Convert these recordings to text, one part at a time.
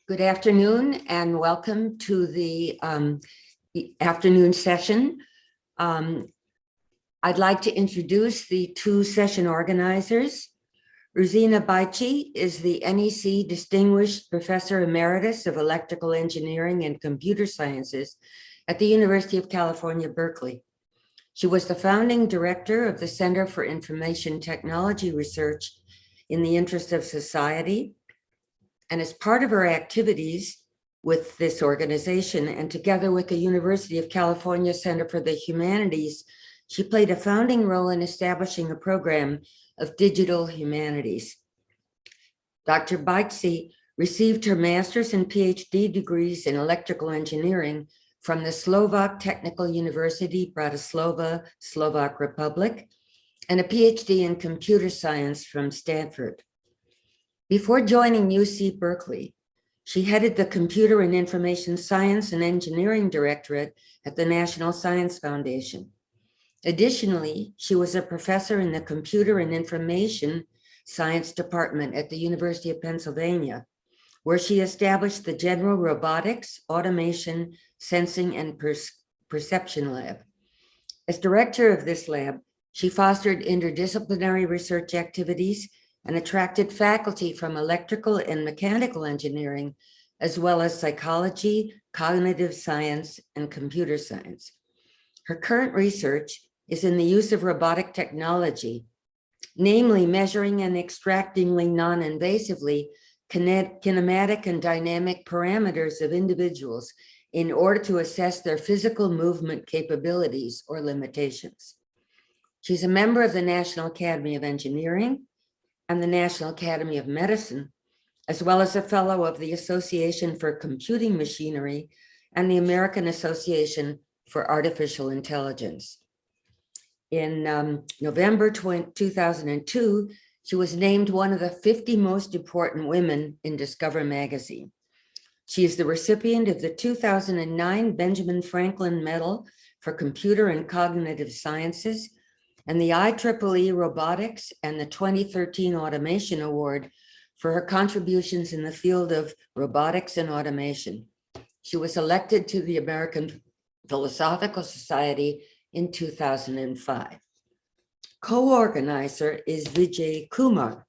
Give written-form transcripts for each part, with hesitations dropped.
Good afternoon and welcome to the afternoon session. I'd like to introduce the two session organizers. Ruzena Bajcsy is the NEC Distinguished Professor Emeritus of Electrical Engineering and Computer Sciences at the University of California, Berkeley. She was the founding director of the Center for Information Technology Research in the Interest of Society. And as part of her activities with this organization and together with the University of California Center for the Humanities, she played a founding role in establishing a program of digital humanities. Dr. Bajcsy received her master's and PhD degrees in electrical engineering from the Slovak Technical University, Bratislava, Slovak Republic, and a PhD in computer science from Stanford. Before joining UC Berkeley, she headed the Computer and Information Science and Engineering Directorate at the National Science Foundation. Additionally, she was a professor in the Computer and Information Science Department at the University of Pennsylvania, where she established the General Robotics, Automation, Sensing, and Perception Lab. As director of this lab, she fostered interdisciplinary research activities and attracted faculty from electrical and mechanical engineering, as well as psychology, cognitive science, and computer science. Her current research is in the use of robotic technology, namely measuring and extracting non-invasively kinematic and dynamic parameters of individuals in order to assess their physical movement capabilities or limitations. She's a member of the National Academy of Engineering and the National Academy of Medicine, as well as a fellow of the Association for Computing Machinery and the American Association for Artificial Intelligence. In November 2002, she was named one of the 50 most important women in Discover magazine. She is the recipient of the 2009 Benjamin Franklin Medal for Computer and Cognitive Sciences and the IEEE Robotics and the 2013 Automation Award for her contributions in the field of robotics and automation. She was elected to the American Philosophical Society in 2005. Co-organizer is Vijay Kumar.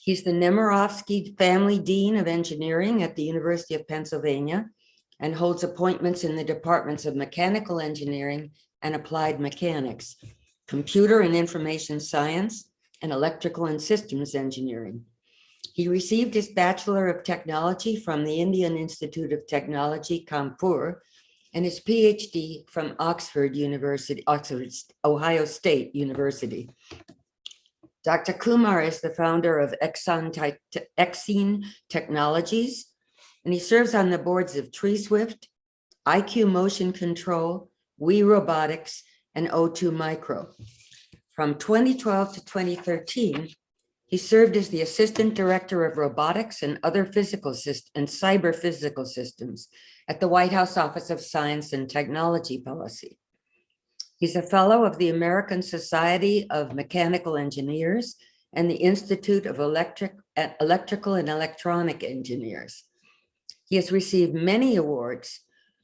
He's the Nemirovsky Family Dean of Engineering at the University of Pennsylvania and holds appointments in the departments of Mechanical Engineering and Applied Mechanics, Computer and Information Science, and Electrical and Systems Engineering. He received his Bachelor of Technology from the Indian Institute of Technology, Kanpur, and his PhD from Ohio State University. Dr. Kumar is the founder of Exene Technologies, and he serves on the boards of TreeSwift, IQ Motion Control, We Robotics, and O2 Micro. From 2012 to 2013, he served as the Assistant Director of Robotics and other physical and cyber physical systems at the White House Office of Science and Technology Policy. He's a fellow of the American Society of Mechanical Engineers and the Institute of Electrical and Electronic Engineers. He has received many awards,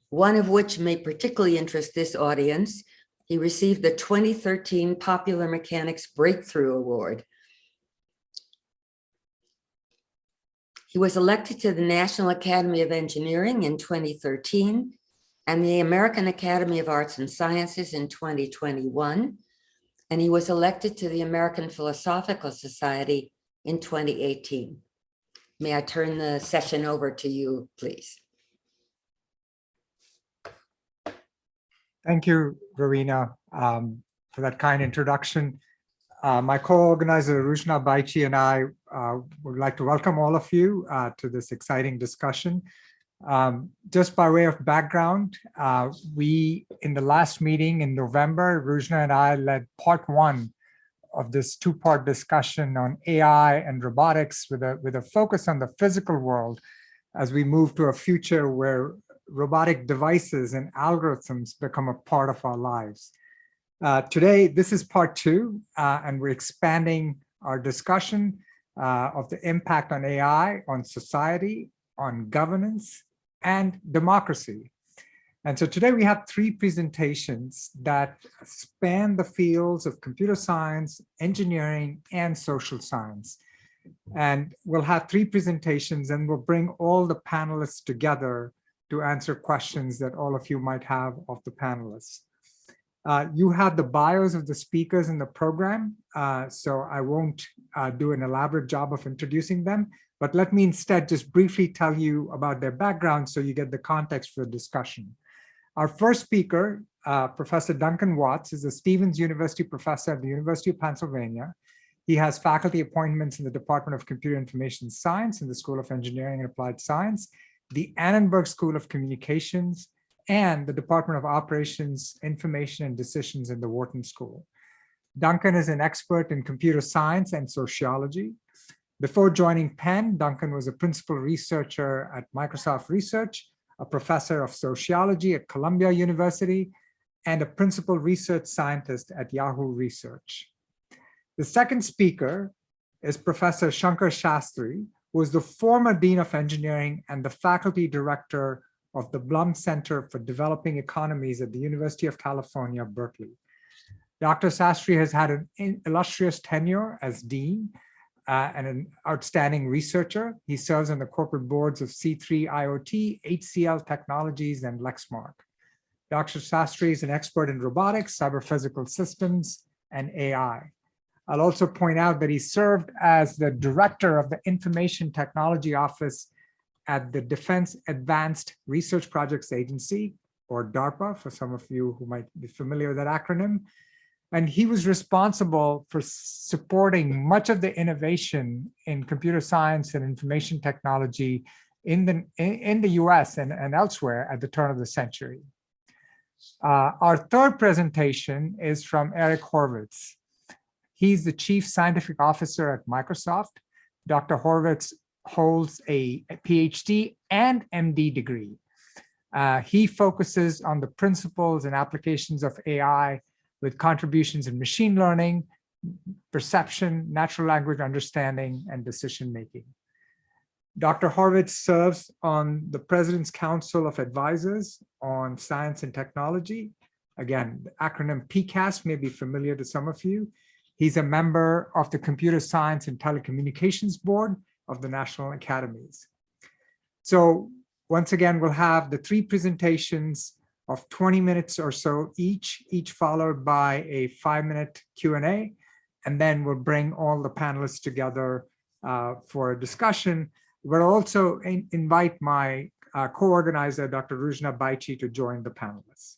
one of which may particularly interest this audience. He received the 2013 Popular Mechanics Breakthrough Award. He was elected to the National Academy of Engineering in 2013 and the American Academy of Arts and Sciences in 2021, and he was elected to the American Philosophical Society in 2018. May I turn the session over to you, please? Thank you, Rowena, for that kind introduction. My co-organizer, Ruzena Bajcsy, and I would like to welcome all of you to this exciting discussion. Just by way of background, in the last meeting in November, Ruzena and I led part one of this two-part discussion on AI and robotics with a focus on the physical world as we move to a future where robotic devices and algorithms become a part of our lives. Today, this is part two, and we're expanding our discussion of the impact on AI, on society, on governance and democracy. And so today we have three presentations that span the fields of computer science, engineering, and social science. And we'll have three presentations, and we'll bring all the panelists together to answer questions that all of you might have of the panelists. You have the bios of the speakers in the program, so I won't do an elaborate job of introducing them, but let me instead just briefly tell you about their background so you get the context for the discussion. Our first speaker, Professor Duncan Watts, is a Stevens University professor at the University of Pennsylvania. He has faculty appointments in the Department of Computer Information Science in the School of Engineering and Applied Science, the Annenberg School of Communications, and the Department of Operations, Information, and Decisions in the Wharton School. Duncan is an expert in computer science and sociology. Before joining Penn, Duncan was a principal researcher at Microsoft Research, a professor of sociology at Columbia University, and a principal research scientist at Yahoo Research. The second speaker is Professor Shankar Shastri, who is the former Dean of Engineering and the faculty director of the Blum Center for Developing Economies at the University of California, Berkeley. Dr. Shastri has had an illustrious tenure as Dean and an outstanding researcher. He serves on the corporate boards of C3 IoT, HCL Technologies, and Lexmark. Dr. Shastri is an expert in robotics, cyber-physical systems, and AI. I'll also point out that he served as the director of the Information Technology Office at the Defense Advanced Research Projects Agency, or DARPA, for some of you who might be familiar with that acronym. And he was responsible for supporting much of the innovation in computer science and information technology in the US and elsewhere at the turn of the century. Our third presentation is from Eric Horvitz. He's the Chief Scientific Officer at Microsoft. Dr. Horvitz holds a PhD and MD degree. He focuses on the principles and applications of AI with contributions in machine learning, perception, natural language understanding, and decision-making. Dr. Horvitz serves on the President's Council of Advisors on Science and Technology. Again, the acronym PCAST may be familiar to some of you. He's a member of the Computer Science and Telecommunications Board of the National Academies. So once again, we'll have the three presentations of 20 minutes or so each followed by a 5-minute Q&A, and then we'll bring all the panelists together for a discussion. We'll also invite my co-organizer, Dr. Ruzena Bajcsy, to join the panelists.